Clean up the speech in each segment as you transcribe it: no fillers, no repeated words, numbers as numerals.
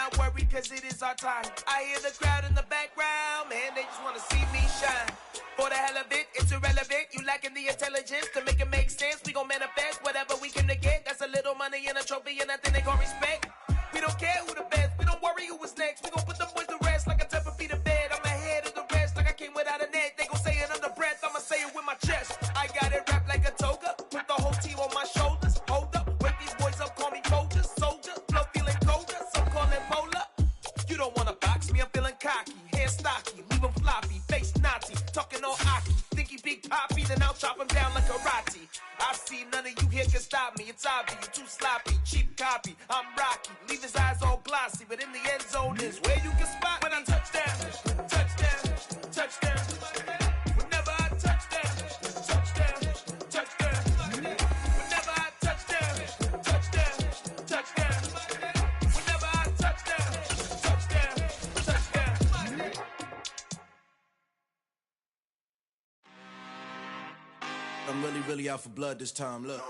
not worry, cause it is our time. I hear the crowd in the background, man, they just wanna see me shine. For the hell of it, it's irrelevant. You lacking the intelligence to make it make sense. We gon' manifest whatever we came to get. That's a little money and a trophy and nothing they gon' respect. We don't care who the best, we don't worry who was next. We gon' put them boys to rest like a 10 feet of bed. I'm ahead of the rest like I came without a net. They gon' say it under breath, I'ma say it with my chest. I got it wrapped like a toga, put the whole team on my shoulders. Hold up, wake these boys up, call me soldier, soldier. Flow feeling colder, some call it polar. You don't wanna box me, I'm feeling cocky. Hair stocky, leave him floppy, face Nazi. Talking all aki, think he big poppy, then I'll chop him down like karate. I see none of you here can stop me. It's obvious, you too sloppy, cheap copy. I'm Rocky, leave his eyes all glossy, but in the end zone is where you can spot when I touchdown, touchdown, touchdown. Whenever I touchdown, touchdown, touchdown. Whenever I touchdown, touchdown, touchdown. Whenever I touchdown, touchdown, touchdown. I'm really out for blood this time, look.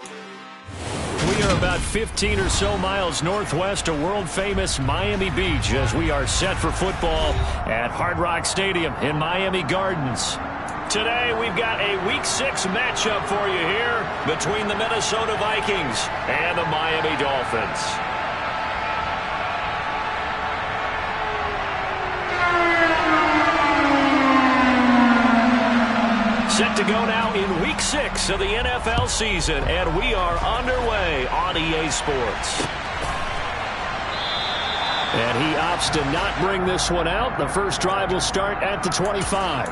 We are about 15 or so miles northwest of world-famous Miami Beach as we are set for football at Hard Rock Stadium in Miami Gardens. Today, we've got a Week 6 matchup for you here between the Minnesota Vikings and the Miami Dolphins. Set to go now in Week 6 of the NFL season, and we are underway on EA Sports. And he opts to not bring this one out. The first drive will start at the 25.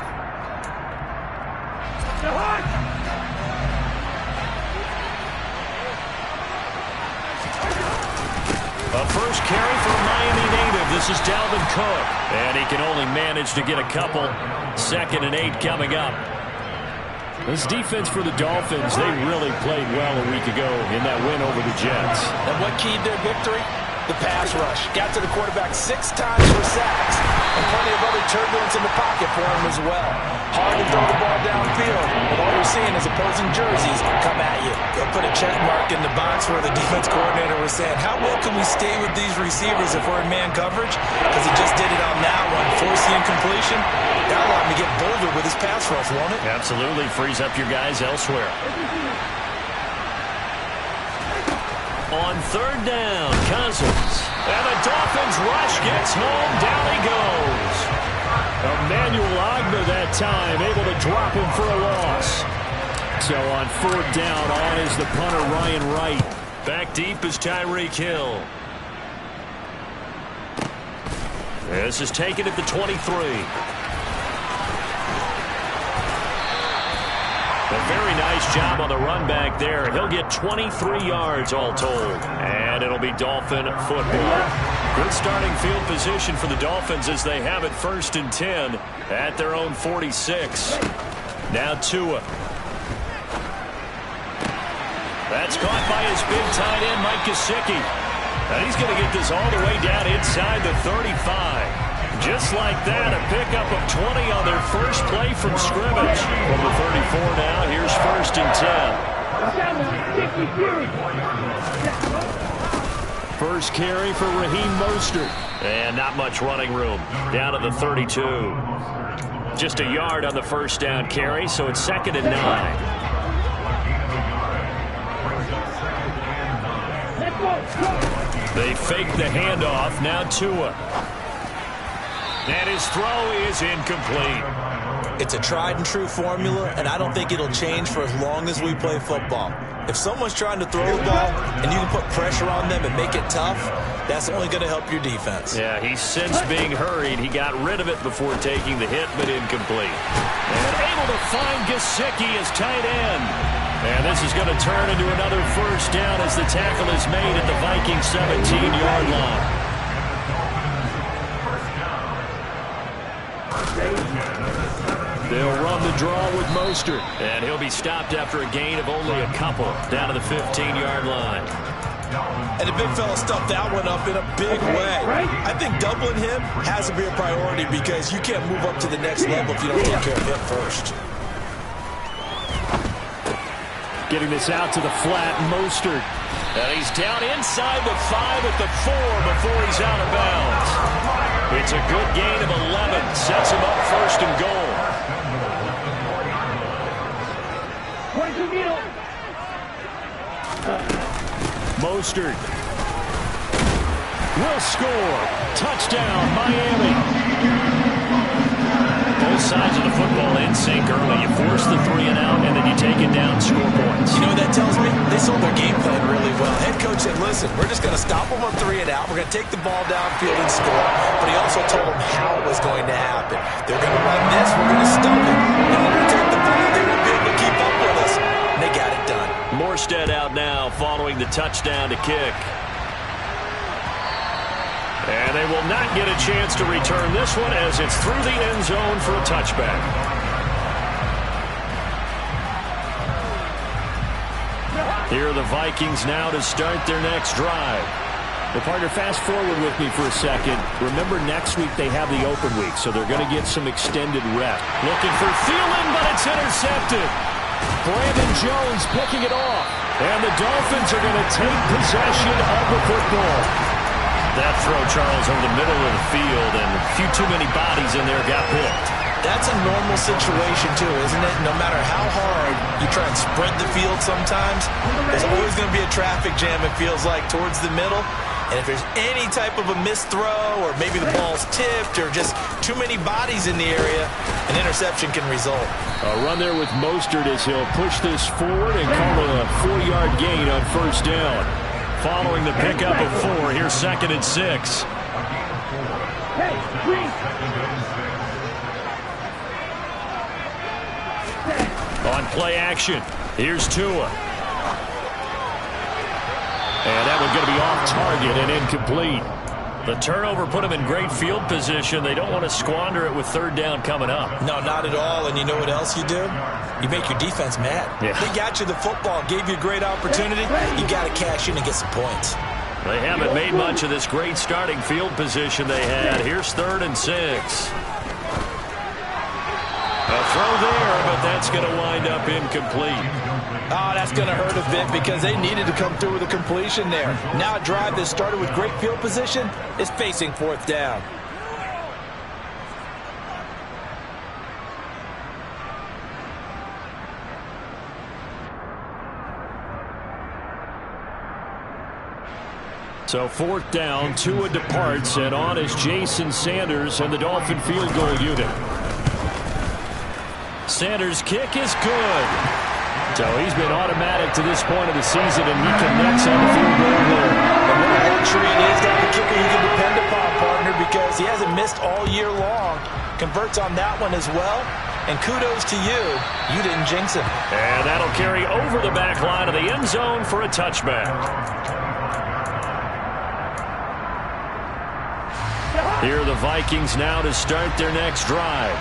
A first carry for a Miami native. This is Dalvin Cook, and he can only manage to get a couple. 2nd and 8 coming up. This defense for the Dolphins, they really played well a week ago in that win over the Jets. And what keyed their victory? The pass rush. Got to the quarterback 6 times for sacks, and plenty of other turbulence in the pocket for him as well. Hard to throw the ball downfield, and all you're seeing is opposing jerseys come at you. They'll put a check mark in the box where the defense coordinator was saying, how well can we stay with these receivers if we're in man coverage? Because he just did it on that one, forcing incompletion. That'll allow him to get bolder with his pass rush, won't it? Absolutely. Frees up your guys elsewhere. On 3rd down, Cousins. And the Dolphins rush gets home. Down he goes. Emmanuel Ogbah that time, able to drop him for a loss. So on 4th down, on is the punter Ryan Wright. Back deep is Tyreek Hill. This is taken at the 23. A very nice job on the run back there. He'll get 23 yards all told. And it'll be Dolphin football. Good starting field position for the Dolphins as they have it 1st and 10 at their own 46. Now Tua. That's caught by his big tight end, Mike Gesicki. And he's going to get this all the way down inside the 35. Just like that, a pickup of 20 on their first play from scrimmage. From the 34 now, here's 1st and 10. First carry for Raheem Mostert. And not much running room. Down to the 32. Just a yard on the first down carry, so it's 2nd and 9. They fake the handoff. Now Tua. And his throw is incomplete. It's a tried-and-true formula, and I don't think it'll change for as long as we play football. If someone's trying to throw the ball and you can put pressure on them and make it tough, that's only going to help your defense. Yeah, he's since being hurried. He got rid of it before taking the hit, but incomplete. And able to find Gesicki as tight end. And this is going to turn into another first down as the tackle is made at the Vikings 17-yard line. They'll run the draw with Mostert. And he'll be stopped after a gain of only a couple down to the 15-yard line. And the big fella stuffed that one up in a big way. I think doubling him has to be a priority because you can't move up to the next level if you don't take care of him first. Getting this out to the flat, Mostert. And he's down inside the 5 at the 4 before he's out of bounds. It's a good gain of 11. Sets him up first and goal. Mostert will score. Touchdown, Miami. Both sides of the football in sync early. You force the 3 and out, and then you take it down, score points. You know what that tells me? They sold their game plan really well. Head coach said, listen, we're just going to stop them on 3 and out. We're going to take the ball downfield and score. But he also told them how it was going to happen. They're going to run this. We're going to stop it. And we're going to take the ball. They won't be able to keep up with us. And they got it done. Morstead out now following the touchdown to kick. And they will not get a chance to return this one as it's through the end zone for a touchback. Here are the Vikings now to start their next drive. Well, partner, fast forward with me for a second. Remember, next week they have the open week, so they're going to get some extended rep. Looking for Thielen, but it's intercepted. Brandon Jones picking it off. And the Dolphins are going to take possession of the football. That throw, Charles, over the middle of the field, and a few too many bodies in there got picked. That's a normal situation, too, isn't it? No matter how hard you try and spread the field sometimes, there's always going to be a traffic jam, it feels like, towards the middle. And if there's any type of a missed throw, or maybe the ball's tipped, or just too many bodies in the area, an interception can result. A run there with Mostert as he'll push this forward and call it a 4-yard gain on first down. Following the pickup of 4, here's 2nd and 6. On play action, here's Tua. And that one's going to be off target and incomplete. The turnover put them in great field position. They don't want to squander it with 3rd down coming up. No, not at all. And you know what else you do? You make your defense mad. Yeah. They got you the football, gave you a great opportunity. You got to cash in and get some points. They haven't made much of this great starting field position they had. Here's 3rd and 6. A throw there, but that's going to wind up incomplete. Oh, that's going to hurt a bit because they needed to come through with a completion there. Now a drive that started with great field position is facing 4th down. So 4th down, Tua departs, and on is Jason Sanders and the Dolphin field goal unit. Sanders' kick is good. So he's been automatic to this point of the season, and he connects on the field goal there. And what a luxury it is to have a kicker you can depend upon, partner, because he hasn't missed all year long. Converts on that one as well. And kudos to you. You didn't jinx him. And that'll carry over the back line of the end zone for a touchback. Here are the Vikings now to start their next drive.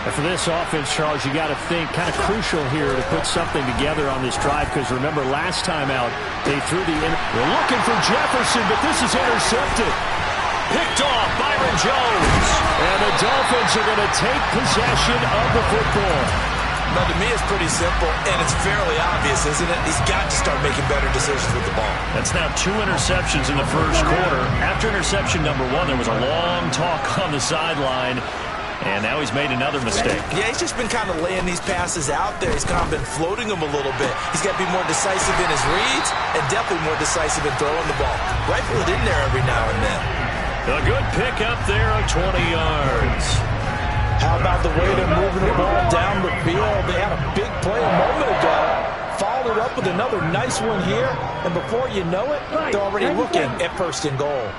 And for this offense, Charles, you got to think kind of crucial here to put something together on this drive, because remember last time out they threw the We're looking for Jefferson, but this is intercepted. Picked off Byron Jones. And the Dolphins are going to take possession of the football. Now, to me, it's pretty simple, and it's fairly obvious, isn't it? He's got to start making better decisions with the ball. That's now 2 interceptions in the first quarter. After interception number 1, there was a long talk on the sideline. And now he's made another mistake. Yeah, he's just been kind of laying these passes out there. He's kind of been floating them a little bit. He's got to be more decisive in his reads and definitely more decisive in throwing the ball. Rifle it in there every now and then. A good pick up there of 20 yards. How about the way they're moving the ball down the field? They had a big play a moment ago. Followed it up with another nice one here. And before you know it, they're already looking at 1st and goal.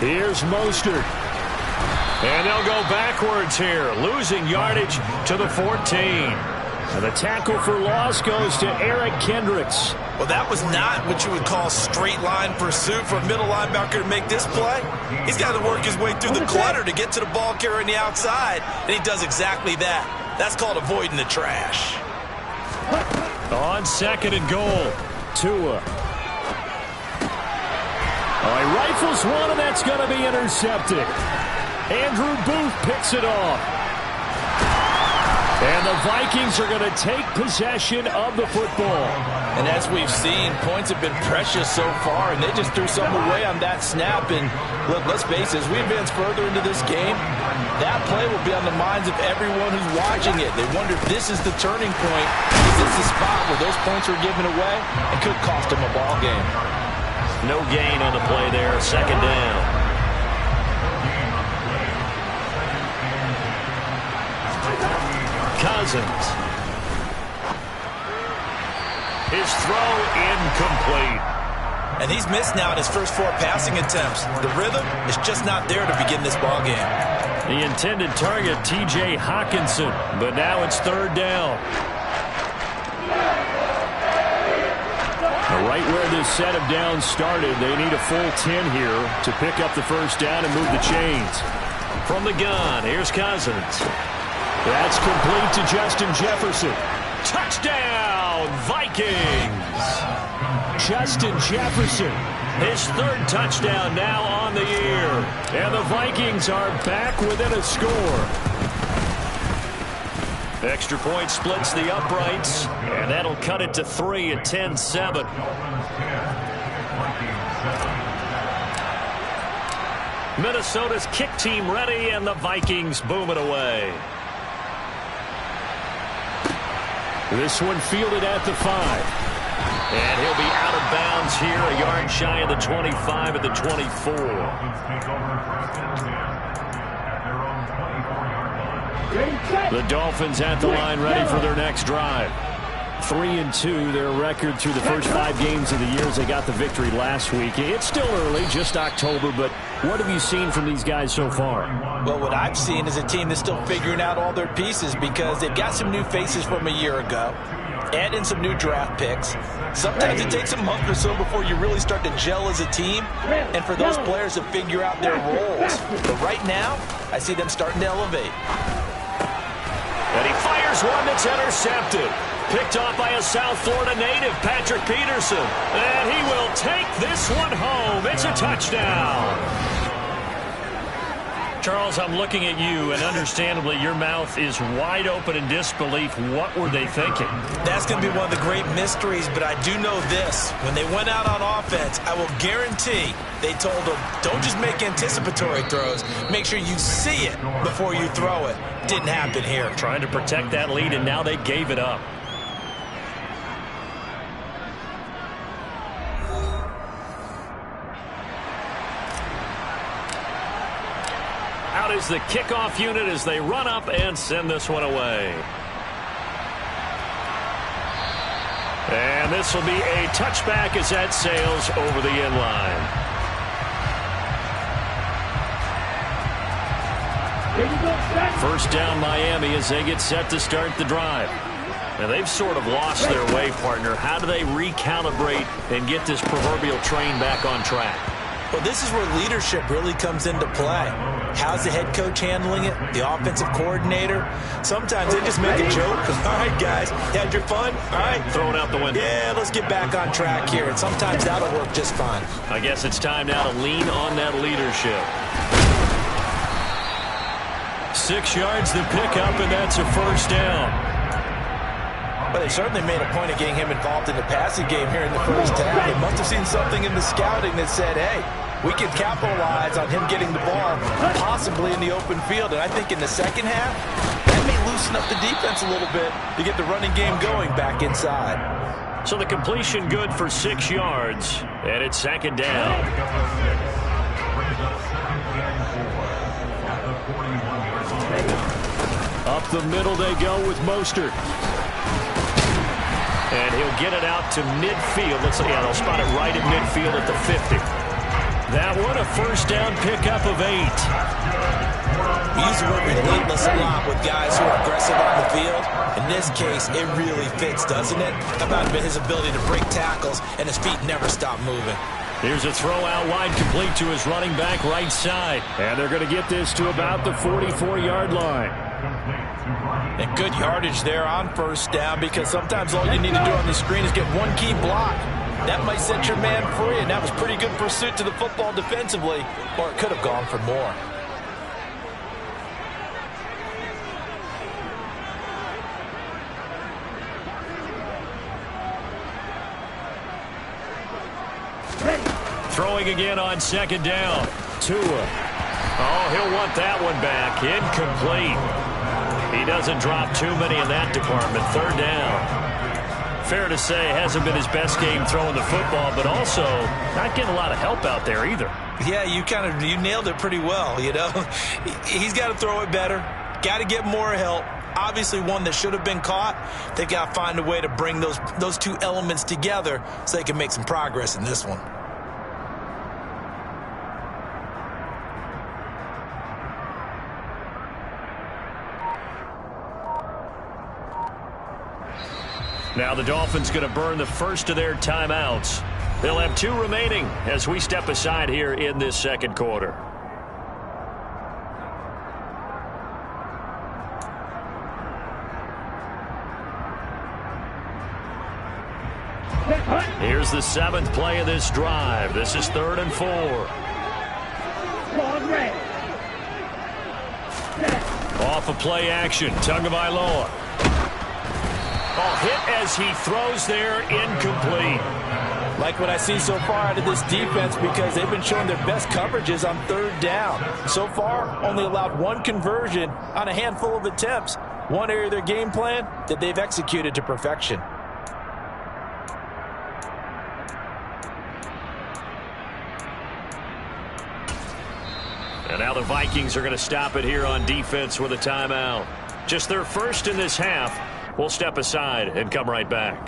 Here's Mostert. And they'll go backwards here, losing yardage to the 14. And the tackle for loss goes to Eric Kendricks. Well, that was not what you would call straight line pursuit for a middle linebacker to make this play. He's got to work his way through the clutter to get to the ball carrier on the outside, and he does exactly that. That's called avoiding the trash. On 2nd and goal, Tua. He rifles one, and that's going to be intercepted. Andrew Booth picks it off. And the Vikings are going to take possession of the football. And as we've seen, points have been precious so far, and they just threw something away on that snap. And look, let's face it, as we advance further into this game, that play will be on the minds of everyone who's watching it. They wonder if this is the turning point. Is this the spot where those points are given away and could cost them a ball game? No gain on the play there, second down. Cousins. His throw incomplete. And he's missed now in his first 4 passing attempts. The rhythm is just not there to begin this ball game. The intended target, T.J. Hawkinson, but now it's third down. Right where this set of downs started, they need a full 10 here to pick up the first down and move the chains. From the gun, here's Cousins. That's complete to Justin Jefferson. Touchdown, Vikings! Justin Jefferson, his third touchdown now on the year. And the Vikings are back within a score. Extra point splits the uprights, and that'll cut it to 3 at 10-7. Minnesota's kick team ready, and the Vikings boom it away. This one fielded at the 5. And he'll be out of bounds here, a yard shy of the 25 at the 24. The Dolphins at the line ready for their next drive. 3-2, their record through the first 5 games of the year as they got the victory last week. It's still early, just October, but what have you seen from these guys so far? Well, what I've seen is a team that's still figuring out all their pieces because they've got some new faces from a year ago. Add in some new draft picks. Sometimes it takes a month or so before you really start to gel as a team and for those players to figure out their roles. But right now, I see them starting to elevate. And he fires one that's intercepted. Picked off by a South Florida native, Patrick Peterson. And he will take this one home. It's a touchdown. Charles, I'm looking at you, and understandably, your mouth is wide open in disbelief. What were they thinking? That's going to be one of the great mysteries, but I do know this. When they went out on offense, I will guarantee they told them, don't just make anticipatory throws. Make sure you see it before you throw it. Didn't happen here. Trying to protect that lead, and now they gave it up. Out is the kickoff unit as they run up and send this one away. And this will be a touchback as that sails over the end line. First down Miami as they get set to start the drive. Now they've sort of lost their way, partner. How do they recalibrate and get this proverbial train back on track? Well, this is where leadership really comes into play. How's the head coach handling it? The offensive coordinator? Sometimes they just make a joke. All right, guys, you had your fun? All right. Throw it out the window. Yeah, let's get back on track here. And sometimes that'll work just fine. I guess it's time now to lean on that leadership. 6 yards to pick up, and that's a first down. But they certainly made a point of getting him involved in the passing game here in the first half. They must have seen something in the scouting that said, hey, we can capitalize on him getting the ball, possibly in the open field. And I think in the second half, that may loosen up the defense a little bit to get the running game going back inside. So the completion good for 6 yards, and it's second down. Up the middle they go with Mostert. And he'll get it out to midfield. Let's see, yeah, they'll spot it right at midfield at the 50. That one, a first down pickup of 8. We use the word relentless a lot with guys who are aggressive on the field. In this case, it really fits, doesn't it? About his ability to break tackles, and his feet never stop moving. Here's a throw out wide complete to his running back right side. And they're going to get this to about the 44-yard line. And good yardage there on first down, because sometimes all you need to do on the screen is get one key block. That might set your man free, and that was pretty good pursuit to the football defensively, or it could have gone for more. Throwing again on second down. Tua. Oh, he'll want that one back. Incomplete. He doesn't drop too many in that department. Third down. Fair to say, hasn't been his best game throwing the football, but also not getting a lot of help out there either. Yeah, you nailed it pretty well, you know. He's got to throw it better. Got to get more help. Obviously one that should have been caught. They got to find a way to bring those two elements together so they can make some progress in this one. Now the Dolphins going to burn the first of their timeouts. They'll have 2 remaining as we step aside here in this second quarter. Here's the 7th play of this drive. This is 3rd and 4. Off of play action. Tagovailoa. Oh, hit as he throws there, incomplete. Like what I see so far out of this defense because they've been showing their best coverages on 3rd down. So far, only allowed 1 conversion on a handful of attempts. One area of their game plan that they've executed to perfection. And now the Vikings are going to stop it here on defense with a timeout. Just their first in this half. We'll step aside and come right back.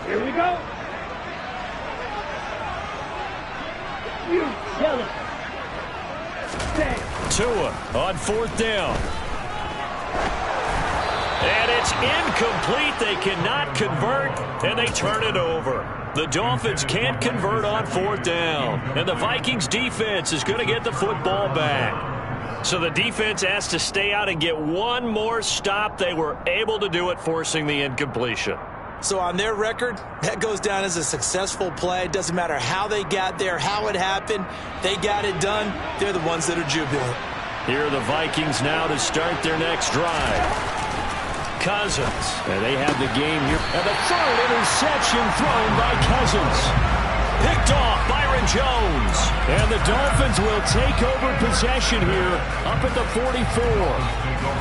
Here we go. You tell it. Tua on 4th down. And it's incomplete. They cannot convert, and they turn it over. The Dolphins can't convert on 4th down, and the Vikings defense is going to get the football back. So the defense has to stay out and get one more stop. They were able to do it, forcing the incompletion. So on their record, that goes down as a successful play. It doesn't matter how they got there, how it happened. They got it done. They're the ones that are jubilant. Here are the Vikings now to start their next drive. Cousins. And they have the game here. And the 3rd interception thrown by Cousins. Picked off Byron Jones. And the Dolphins will take over possession here up at the 44.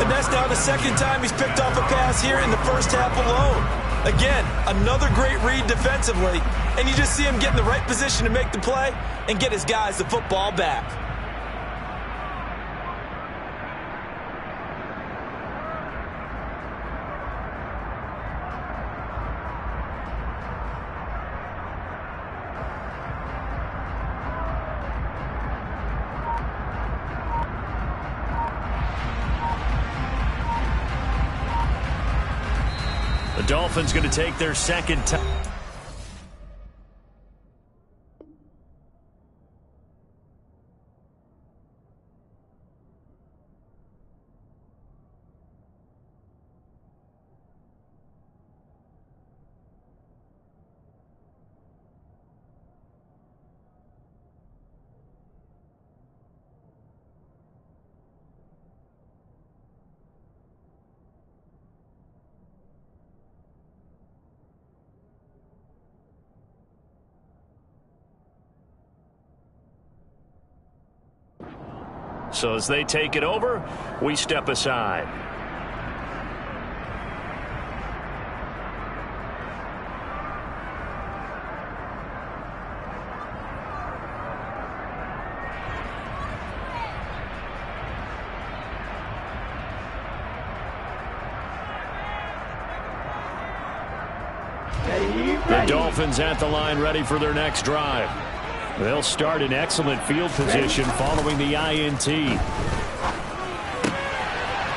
And that's now the 2nd time he's picked off a pass here in the first half alone. Again, another great read defensively. And you just see him get in the right position to make the play and get his guys the football back. The Dolphins going to take their second time. So as they take it over, we step aside. The Dolphins at the line ready for their next drive. They'll start in excellent field position following the INT.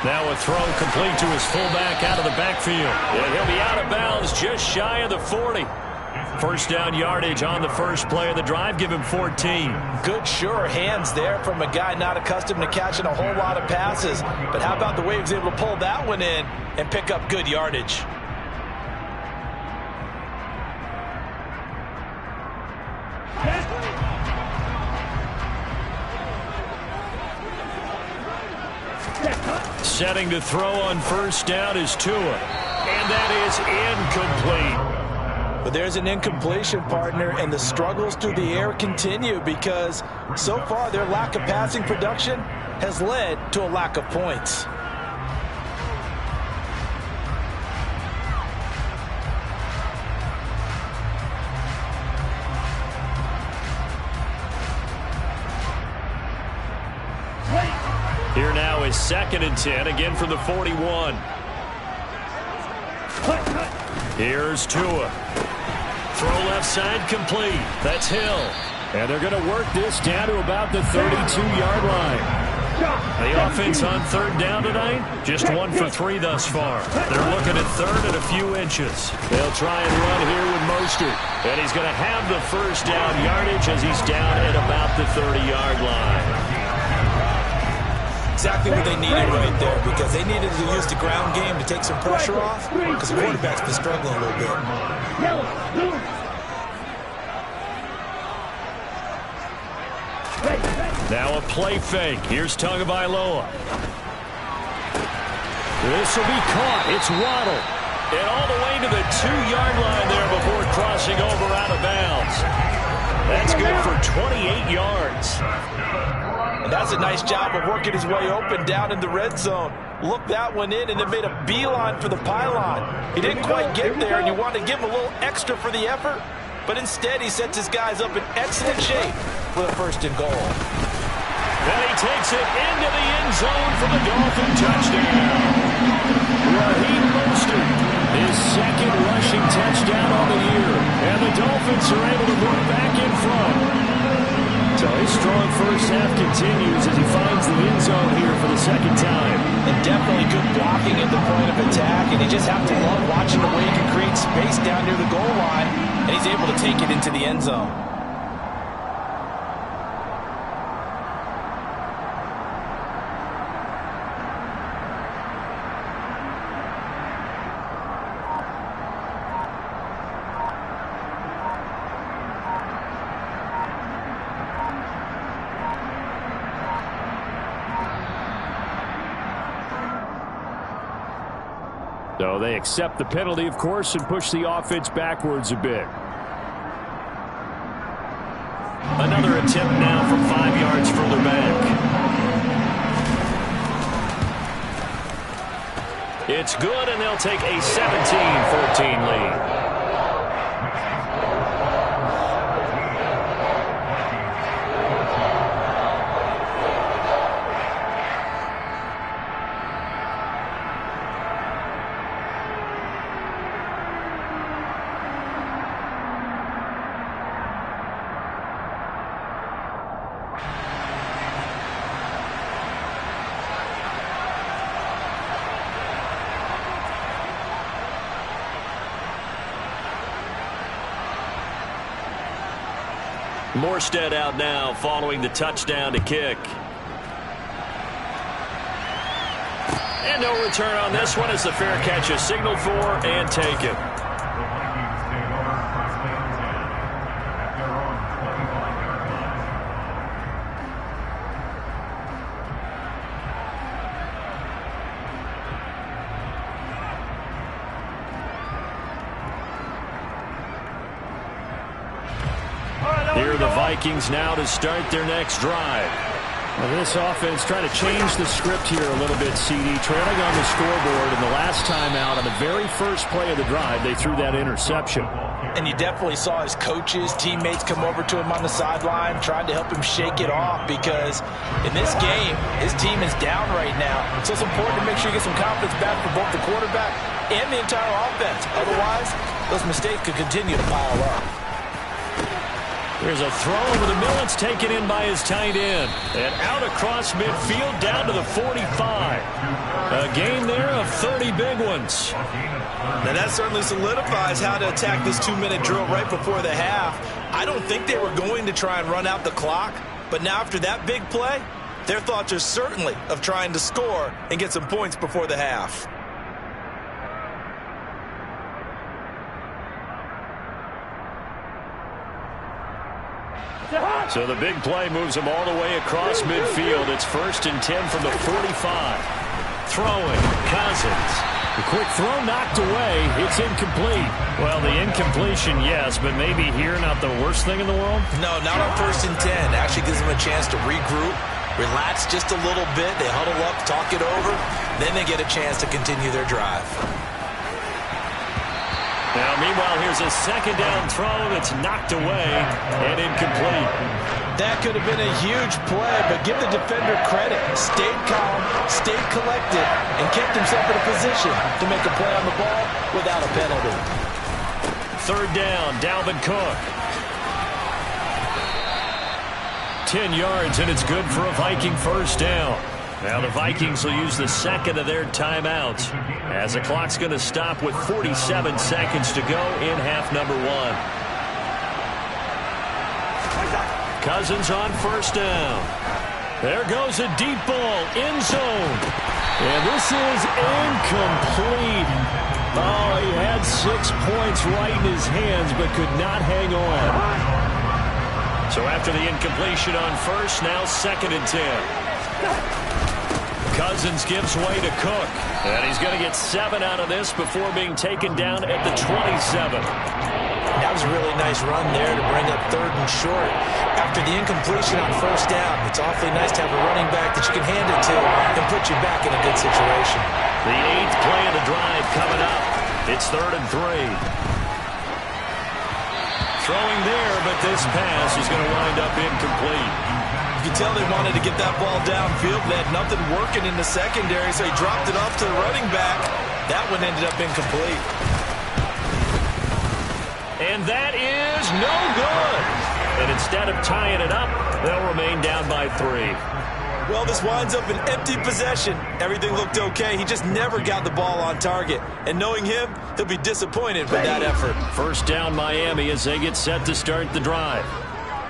Now a throw complete to his fullback out of the backfield. And he'll be out of bounds just shy of the 40. First down yardage on the first play of the drive. Give him 14. Good, sure hands there from a guy not accustomed to catching a whole lot of passes. But how about the way he was able to pull that one in and pick up good yardage? Setting to throw on first down is Tua. And that is incomplete. But there's an incompletion, partner, and the struggles through the air continue because so far their lack of passing production has led to a lack of points. Here now is 2nd and 10, again from the 41. Here's Tua. Throw left side complete. That's Hill. And they're going to work this down to about the 32-yard line. The offense on 3rd down tonight, just 1 for 3 thus far. They're looking at 3rd and a few inches. They'll try and run here with Mostert. And he's going to have the 1st down yardage as he's down at about the 30-yard line. Exactly what they needed right there, because they needed to use the ground game to take some pressure off, because the quarterback's been struggling a little bit. Now a play fake. Here's Tagovailoa. This will be caught. It's Waddle. And all the way to the 2-yard line there before crossing over out of bounds. That's good for 28 yards. And that's a nice job of working his way open down in the red zone. Looked that one in and then made a beeline for the pylon. He didn't quite get there, and you want to give him a little extra for the effort. But instead, he sets his guys up in excellent shape for the 1st and goal. And he takes it into the end zone for the Dolphin touchdown. Raheem Mostert, his 2nd rushing touchdown on the year. And the Dolphins are able to move back in front. So his strong first half continues as he finds the end zone here for the 2nd time. And definitely good blocking at the point of attack. And you just have to love watching the way he can create space down near the goal line. And he's able to take it into the end zone. So they accept the penalty, of course, and push the offense backwards a bit. Another attempt now from 5 yards further back. It's good, and they'll take a 17-14 lead. Morstead out now following the touchdown to kick. And no return on this one as the fair catch is signaled for and taken. Here are the Vikings now to start their next drive. Well, this offense trying to change the script here a little bit, CD. Trailing on the scoreboard, and the last time out on the very first play of the drive, they threw that interception. And you definitely saw his coaches, teammates come over to him on the sideline, trying to help him shake it off, because in this game, his team is down right now. So it's important to make sure you get some confidence back for both the quarterback and the entire offense. Otherwise, those mistakes could continue to pile up. There's a throw over the middle. It's taken in by his tight end. And out across midfield down to the 45. A gain there of 30 big ones. Now that certainly solidifies how to attack this 2-minute drill right before the half. I don't think they were going to try and run out the clock. But now after that big play, their thoughts are certainly of trying to score and get some points before the half. So the big play moves them all the way across midfield. It's 1st and 10 from the 45. Throwing, Cousins. The quick throw knocked away. It's incomplete. Well, the incompletion, yes, but maybe here not the worst thing in the world? No, not on 1st and 10. Actually gives them a chance to regroup, relax just a little bit. They huddle up, talk it over. Then they get a chance to continue their drive. Now, meanwhile, here's a second down throw that's knocked away and incomplete. That could have been a huge play, but give the defender credit. Stayed calm, stayed collected, and kept himself in a position to make a play on the ball without a penalty. 3rd down, Dalvin Cook. 10 yards, and it's good for a Viking 1st down. Now the Vikings will use the second of their timeouts as the clock's going to stop with 47 seconds to go in half number 1. Cousins on 1st down. There goes a deep ball, end zone. And this is incomplete. Oh, he had 6 points right in his hands but could not hang on. So after the incompletion on 1st, now 2nd and 10. Cousins gives way to Cook. And he's going to get 7 out of this before being taken down at the 27. That was a really nice run there to bring up 3rd and short. After the incompletion on 1st down, it's awfully nice to have a running back that you can hand it to and put you back in a good situation. The 8th play of the drive coming up. It's 3rd and 3. Throwing there, but this pass is going to wind up incomplete. You can tell they wanted to get that ball downfield. They had nothing working in the secondary, so he dropped it off to the running back. That one ended up incomplete. And that is no good. And instead of tying it up, they'll remain down by 3. Well, this winds up an empty possession. Everything looked okay. He just never got the ball on target. And knowing him, he'll be disappointed with that effort. 1st down Miami as they get set to start the drive.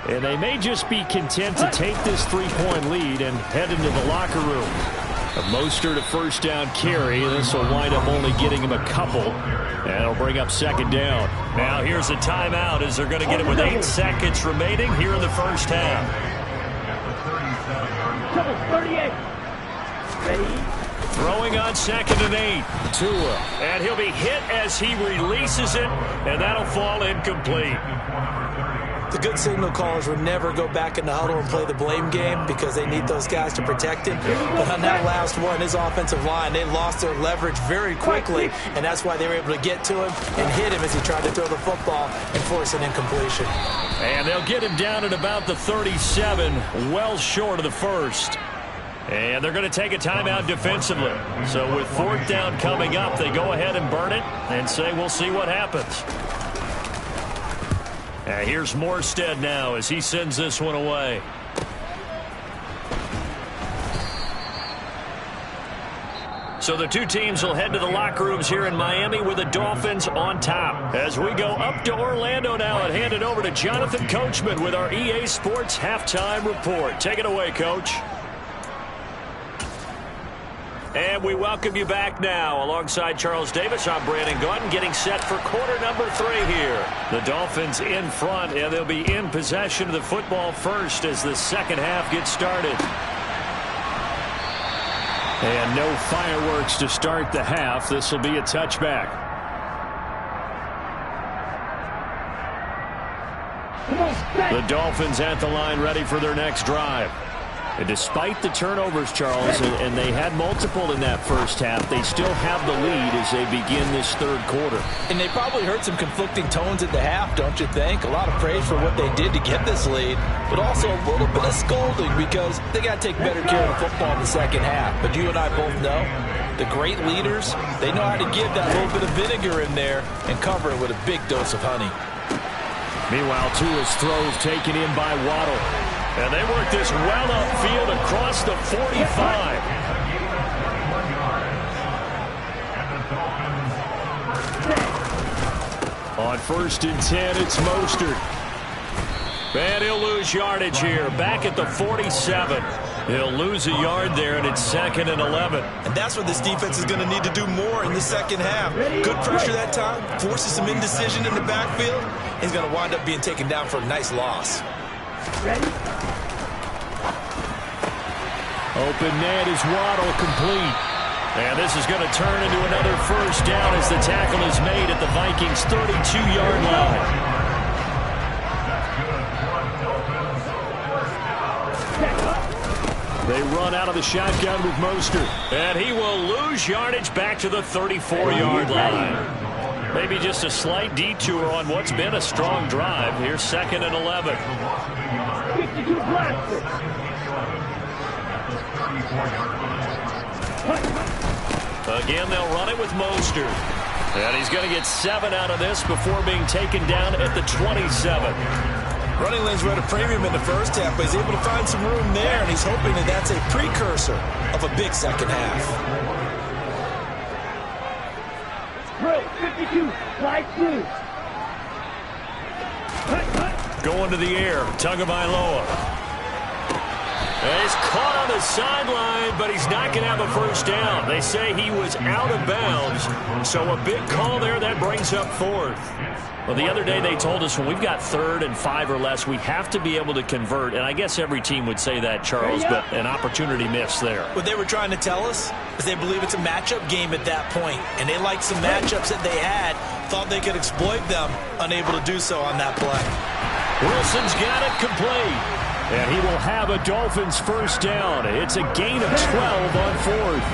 And they may just be content to take this 3-point lead and head into the locker room. A Mostert, a 1st down carry. This will wind up only getting him a couple. And it'll bring up 2nd down. Now here's a timeout as they're going to get it with 8 seconds remaining here in the 1st half. 38. Ready? Throwing on 2nd and 8. Tua. And he'll be hit as he releases it. And that'll fall incomplete. The good signal callers would never go back in the huddle and play the blame game because they need those guys to protect him. But on that last one, his offensive line, they lost their leverage very quickly, and that's why they were able to get to him and hit him as he tried to throw the football and force an incompletion. And they'll get him down at about the 37, well short of the 1st. And they're going to take a timeout defensively. So with 4th down coming up, they go ahead and burn it and say we'll see what happens. Here's Morstead now as he sends this one away. So the two teams will head to the locker rooms here in Miami with the Dolphins on top. As we go up to Orlando now and hand it over to Jonathan Coachman with our EA Sports Halftime Report. Take it away, Coach. And we welcome you back now. Alongside Charles Davis, I'm Brandon Gaudin, getting set for quarter number 3 here. The Dolphins in front, and they'll be in possession of the football first as the 2nd half gets started. And no fireworks to start the half. This will be a touchback. The Dolphins at the line ready for their next drive. And despite the turnovers, Charles, and they had multiple in that 1st half, they still have the lead as they begin this 3rd quarter. And they probably heard some conflicting tones at the half, don't you think? A lot of praise for what they did to get this lead, but also a little bit of scolding because they got to take better care of the football in the 2nd half. But you and I both know the great leaders, they know how to give that little bit of vinegar in there and cover it with a big dose of honey. Meanwhile, Tua's throws taken in by Waddle. And they work this well upfield across the 45. On 1st and 10, it's Mostert. And he'll lose yardage here, back at the 47. He'll lose a yard there, and it's 2nd and 11. And that's what this defense is going to need to do more in the 2nd half. Good pressure that time, forces some indecision in the backfield. He's going to wind up being taken down for a nice loss. Ready? Open net is Waddle, complete. And this is going to turn into another first down as the tackle is made at the Vikings' 32-yard line. They run out of the shotgun with Mostert. And he will lose yardage back to the 34-yard line. Maybe just a slight detour on what's been a strong drive. Here's 2nd and 11. 52 blaster. Again, they'll run it with Mostert. And he's going to get 7 out of this before being taken down at the 27. Running lanes were at a premium in the first half, but he's able to find some room there, and he's hoping that that's a precursor of a big second half. Drill 52, slide 2. Going to the air, Tagovailoa. He's caught on the sideline, but he's not going to have a first down. They say he was out of bounds, so a big call there that brings up 4th. Well, the other day they told us when we've got 3rd and 5 or less, we have to be able to convert. And I guess every team would say that, Charles, but an opportunity missed there. What they were trying to tell us is they believe it's a matchup game at that point, and they liked some matchups that they had, thought they could exploit them, unable to do so on that play. Wilson's got it complete. And he will have a Dolphins first down. It's a gain of 12 on 4th.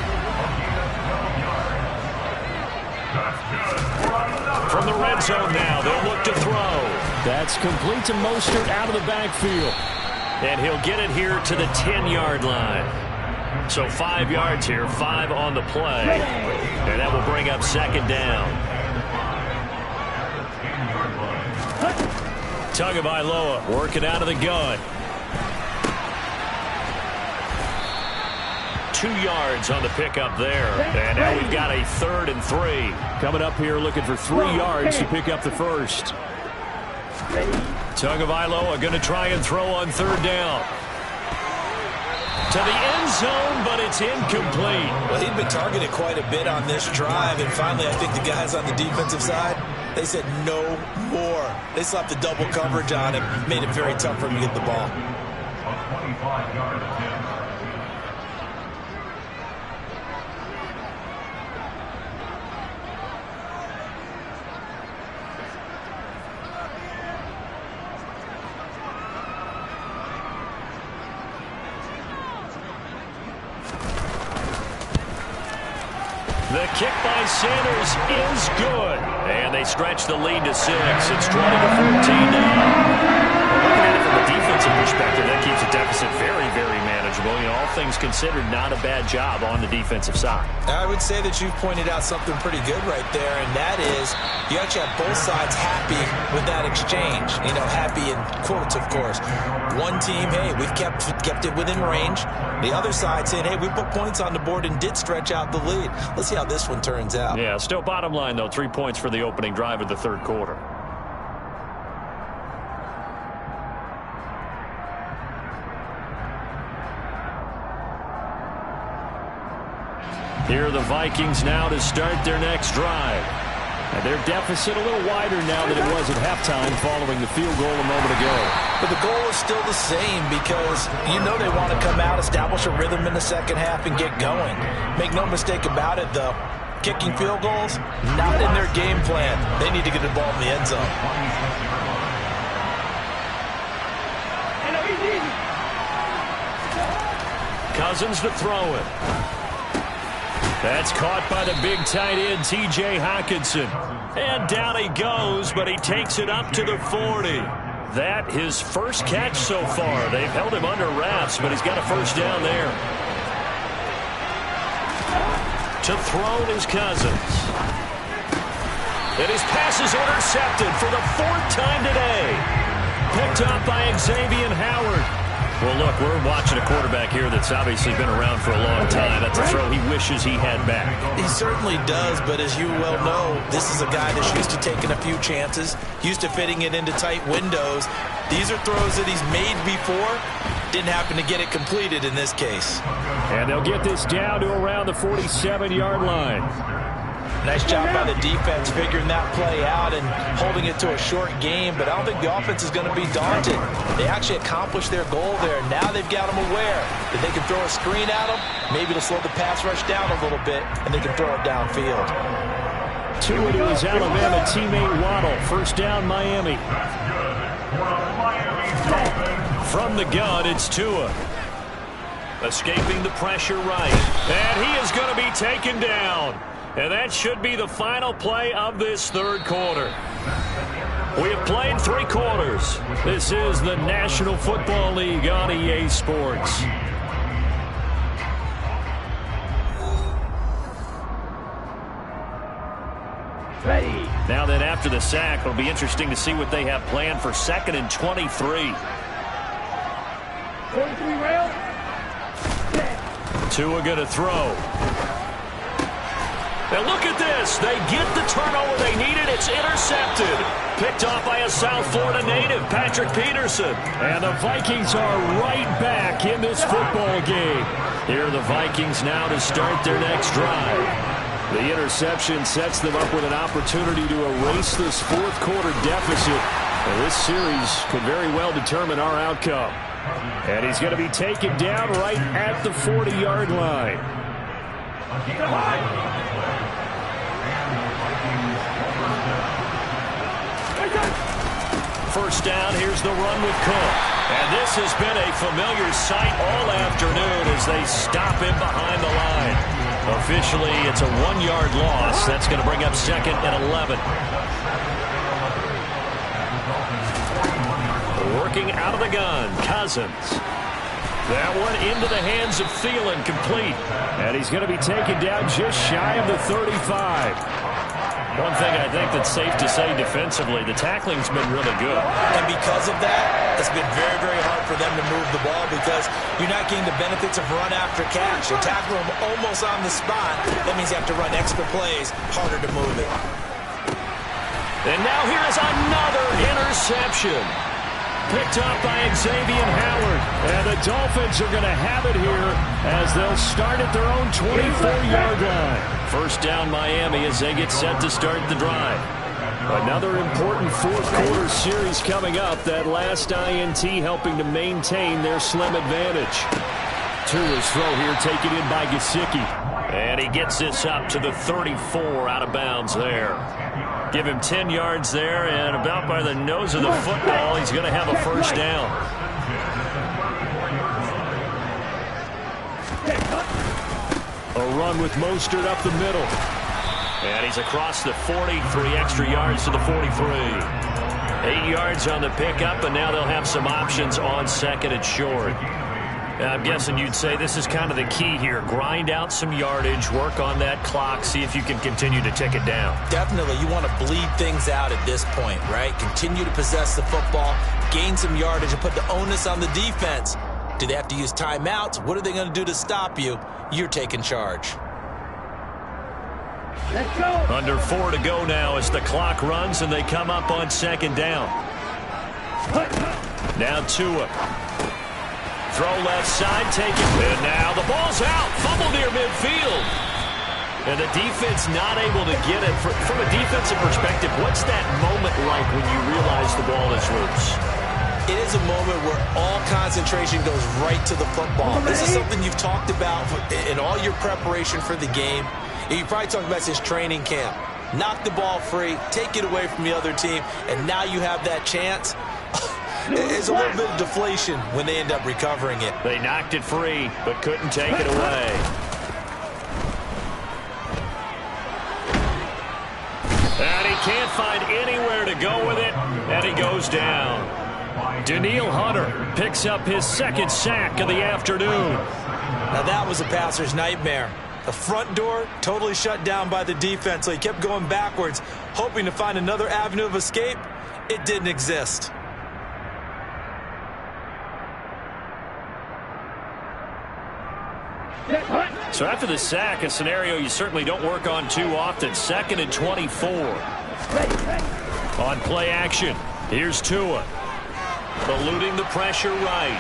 From the red zone now, they'll look to throw. That's complete to Mostert out of the backfield. And he'll get it here to the 10-yard line. So 5 yards here, 5 on the play. And that will bring up 2nd down. Tagovailoa working out of the gun. 2 yards on the pickup there. And now we've got a 3rd and 3. Coming up here looking for 3 yards to pick up the first. Tagovailoa going to try and throw on 3rd down. To the end zone, but it's incomplete. Well, he'd been targeted quite a bit on this drive, and finally I think the guys on the defensive side, they said no more. They slapped the double coverage on him, made it very tough for him to get the ball. 25-yard attempt. The kick by Sanders is good. And they stretch the lead to 6. It's 20-14 now. Looking at it from a defensive perspective, that keeps the deficit very, very manageable. You know, all things considered, not a bad job on the defensive side. I would say that you've pointed out something pretty good right there, and that is you actually have both sides happy with that exchange. You know, happy in quotes, of course. One team, hey, we've kept it within range. The other side saying, hey, we put points on the board and did stretch out the lead. Let's see how this one turns out. Yeah, still bottom line, though, 3 points for the opening drive of the 3rd quarter. Here are the Vikings now to start their next drive. And their deficit a little wider now than it was at halftime following the field goal a moment ago. But the goal is still the same because you know they want to come out, establish a rhythm in the second half, and get going. Make no mistake about it, though. Kicking field goals, not in their game plan. They need to get the ball in the end zone. Cousins to throw it. That's caught by the big tight end, T.J. Hockenson. And down he goes, but he takes it up to the 40. That his first catch so far. They've held him under wraps, but he's got a first down there. To throw is Cousins. And his pass is intercepted for the 4th time today. Picked up by Xavier Howard. Well, look, we're watching a quarterback here that's obviously been around for a long time. That's a throw he wishes he had back. He certainly does, but as you well know, this is a guy that's used to taking a few chances, used to fitting it into tight windows. These are throws that he's made before. Didn't happen to get it completed in this case. And they'll get this down to around the 47-yard line. Nice job by the defense figuring that play out and holding it to a short game, but I don't think the offense is going to be daunted. They actually accomplished their goal there. Now they've got them aware that they can throw a screen at them. Maybe it'll slow the pass rush down a little bit, and they can throw it downfield. Tua to his Alabama teammate Waddle. First down, Miami. From the gun, it's Tua. Escaping the pressure right. And he is going to be taken down. And that should be the final play of this third quarter. We have played 3 quarters. This is the National Football League on EA Sports. Ready. Now then, after the sack, it'll be interesting to see what they have planned for 2nd and 23. 43 rail. Tua going to throw. And look at this. They get the turnover they needed. It's intercepted. Picked off by a South Florida native, Patrick Peterson. And the Vikings are right back in this football game. Here are the Vikings now to start their next drive. The interception sets them up with an opportunity to erase this fourth quarter deficit. And this series could very well determine our outcome. And he's going to be taken down right at the 40-yard line. First down, here's the run with Cook. And this has been a familiar sight all afternoon as they stop him behind the line. Officially, it's a 1-yard loss. That's going to bring up 2nd and 11. Working out of the gun, Cousins. That one into the hands of Thielen, complete. And he's going to be taken down just shy of the 35. One thing I think that's safe to say defensively, the tackling's been really good. And because of that, it's been very, very hard for them to move the ball because you're not getting the benefits of run after catch. You're tackling them almost on the spot. That means you have to run extra plays, harder to move it. And now here is another interception. Picked up by Xavier Howard. And the Dolphins are going to have it here as they'll start at their own 24-yard line. First down Miami as they get set to start the drive. Another important fourth quarter series coming up. That last INT helping to maintain their slim advantage. Tua's throw here taken in by Gesicki. And he gets this up to the 34 out of bounds there. Give him 10 yards there, and about by the nose of the football, he's going to have a first down. A run with Mostert up the middle. And he's across the 40, 3 extra yards to the 43. 8 yards on the pickup, and now they'll have some options on 2nd and short. I'm guessing you'd say this is kind of the key here. Grind out some yardage, work on that clock, see if you can continue to tick it down. Definitely. You want to bleed things out at this point, right? Continue to possess the football, gain some yardage, and put the onus on the defense. Do they have to use timeouts? What are they going to do to stop you? You're taking charge. Let's go. Under 4 to go now as the clock runs and they come up on 2nd down. Now Tua. Throw left side, take it. And now the ball's out. Fumble near midfield. And the defense not able to get it. From a defensive perspective, what's that moment like when you realize the ball is loose? It is a moment where all concentration goes right to the football. This is something you've talked about in all your preparation for the game. You probably talked about since training camp. Knock the ball free, take it away from the other team, and now you have that chance. It's a little bit of deflation when they end up recovering it. They knocked it free, but couldn't take it away. And he can't find anywhere to go with it, and he goes down. Daniil Hunter picks up his 2nd sack of the afternoon. Now that was a passer's nightmare. The front door totally shut down by the defense, so he kept going backwards, hoping to find another avenue of escape. It didn't exist. So after the sack, a scenario you certainly don't work on too often. 2nd and 24. On play action, here's Tua. Eluding the pressure right.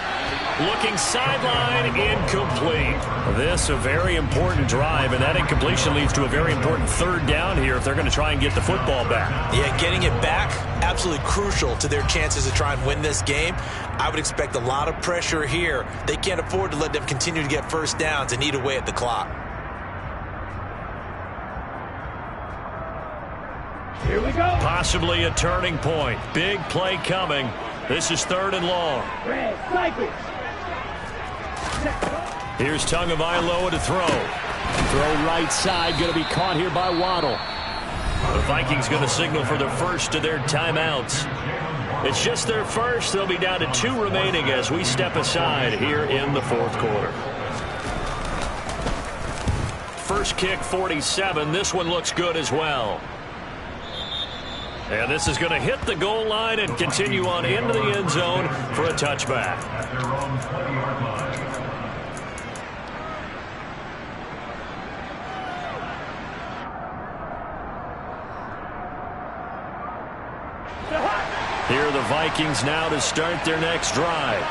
Looking sideline, incomplete. This a very important drive, and that incompletion leads to a very important third down here if they're going to try and get the football back. Yeah, getting it back, absolutely crucial to their chances to try and win this game. I would expect a lot of pressure here. They can't afford to let them continue to get first downs and eat away at the clock. Here we go. Possibly a turning point. Big play coming. This is 3rd and long. Red, Vikes. Here's Tagovailoa to throw. Throw right side, going to be caught here by Waddle. The Vikings going to signal for the first of their timeouts. It's just their first. They'll be down to 2 remaining as we step aside here in the 4th quarter. First kick, 47. This one looks good as well. And this is going to hit the goal line and continue on into the end zone for a touchback. Here are the Vikings now to start their next drive.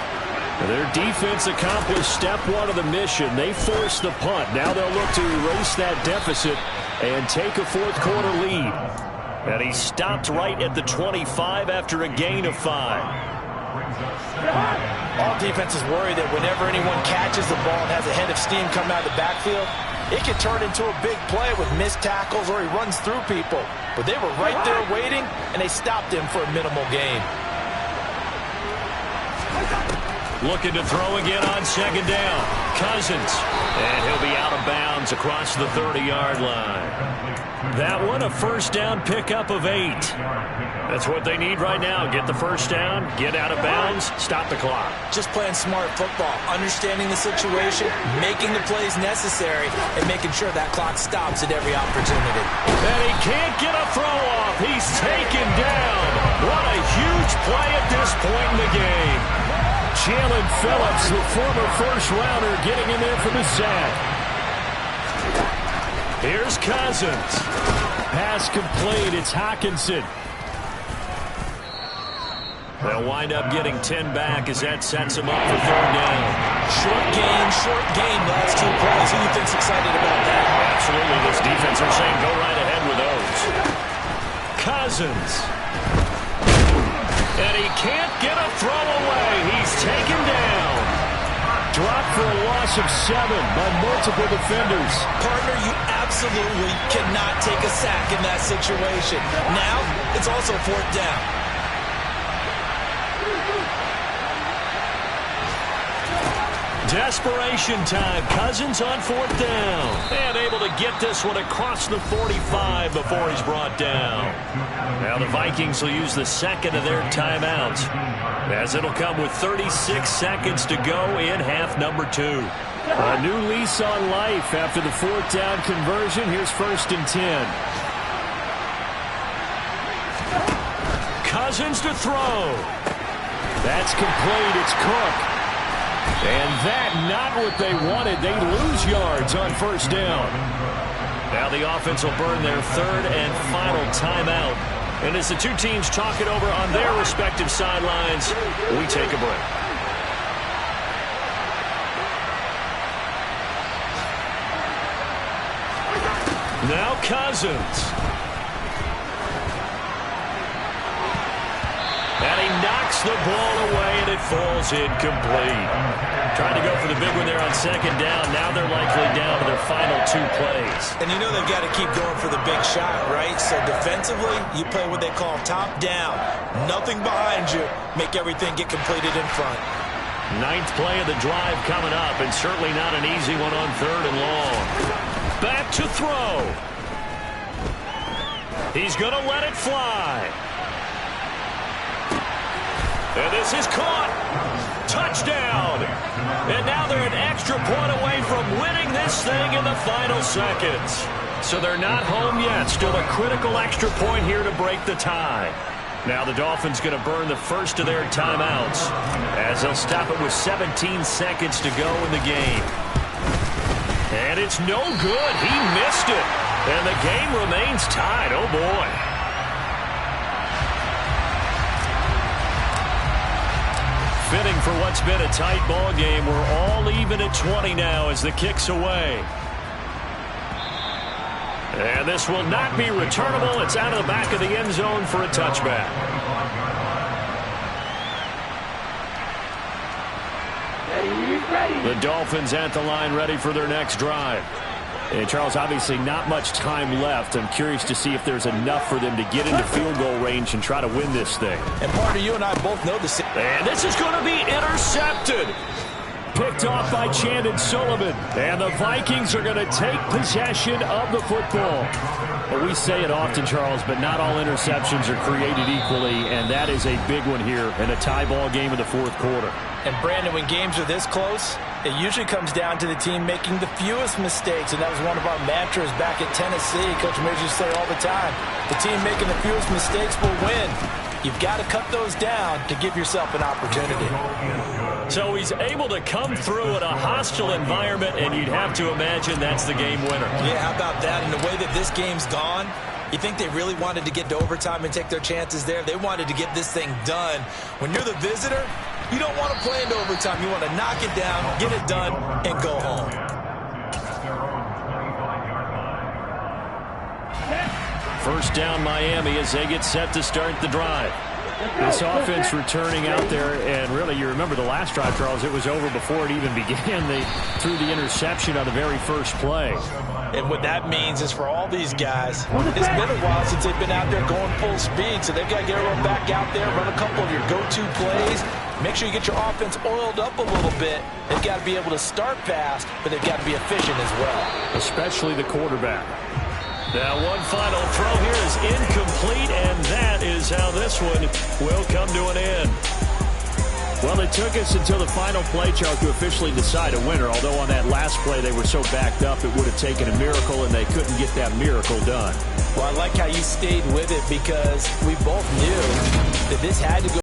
Their defense accomplished step 1 of the mission. They forced the punt. Now they'll look to erase that deficit and take a 4th quarter lead. And he stopped right at the 25 after a gain of 5. All defenses worry that whenever anyone catches the ball and has a head of steam coming out of the backfield, it can turn into a big play with missed tackles or he runs through people. But they were right there waiting, and they stopped him for a minimal gain. Looking to throw again on 2nd down. Cousins. And he'll be out of bounds across the 30-yard line. That one, a first down pickup of 8. That's what they need right now. Get the first down, get out of bounds, stop the clock. Just playing smart football, understanding the situation, making the plays necessary, and making sure that clock stops at every opportunity. And he can't get a throw off. He's taken down. What a huge play at this point in the game. Jalen Phillips, the former first-rounder, getting in there for the sack. Here's Cousins. Pass complete. It's Hockenson. They'll wind up getting 10 back as that sets him up for 3rd down. Short gain, last 2 plays. Who do you think's excited about that? Absolutely. This defense are saying go right ahead with those. Cousins. And he can't get a throw away. He's taken down. Dropped for a loss of 7 by multiple defenders. Partner, you absolutely cannot take a sack in that situation. Now, it's also 4th down. Desperation time. Cousins on 4th down. And able to get this one across the 45 before he's brought down. Now the Vikings will use the 2nd of their timeouts, as it'll come with 36 seconds to go in half number 2. A new lease on life after the 4th down conversion. Here's 1st and 10. Cousins to throw. That's complete. It's Cook. And that, not what they wanted. They lose yards on 1st down. Now the offense will burn their 3rd and final timeout. And as the 2 teams talk it over on their respective sidelines, we take a break. Now Cousins. And he knocks the ball away, and it falls incomplete. Trying to go for the big one there on 2nd down. Now they're likely down to their final 2 plays. And you know they've got to keep going for the big shot, right? So defensively, you play what they call top down. Nothing behind you. Make everything get completed in front. 9th play of the drive coming up, and certainly not an easy one on 3rd and long. Back to throw. He's going to let it fly. And this is caught. Touchdown. And now they're an extra point away from winning this thing in the final seconds. So they're not home yet. Still a critical extra point here to break the tie. Now the Dolphins going to burn the first of their timeouts, as they'll stop it with 17 seconds to go in the game. And it's no good. He missed it. And the game remains tied. Oh, boy. fitting for what's been a tight ball game. We're all even at 20 now as the kick's away. And this will not be returnable. It's out of the back of the end zone for a touchback. The Dolphins at the line ready for their next drive. And Charles, obviously not much time left. I'm curious to see if there's enough for them to get into field goal range and try to win this thing. And Parker, you and I both know this. And this is going to be intercepted. Picked off by Chandon Sullivan. And the Vikings are going to take possession of the football. Well, we say it often, Charles, but not all interceptions are created equally, and that is a big one here in a tie ball game in the fourth quarter. And, Brandon, when games are this close, it usually comes down to the team making the fewest mistakes, and that was one of our mantras back at Tennessee. Coach Major used to say all the time, the team making the fewest mistakes will win. You've got to cut those down to give yourself an opportunity. So he's able to come through in a hostile environment, and you'd have to imagine that's the game winner. Yeah, how about that? And the way that this game's gone, you think they really wanted to get to overtime and take their chances there? They wanted to get this thing done. When you're the visitor, you don't want to play into overtime. You want to knock it down, get it done, and go home. First down Miami as they get set to start the drive. This offense returning out there, and really you remember the last drive, Charles, it was over before it even began. They threw the interception on the very first play. And what that means is for all these guys, it's been a while since they've been out there going full speed, so they've got to get everyone back out there, run a couple of your go-to plays. Make sure you get your offense oiled up a little bit. They've got to be able to start fast, but they've got to be efficient as well. Especially the quarterback. Now one final throw here is incomplete, and that is how this one will come to an end. Well, it took us until the final play, Charles, to officially decide a winner, although on that last play they were so backed up it would have taken a miracle, and they couldn't get that miracle done. Well, I like how you stayed with it because we both knew that this had to go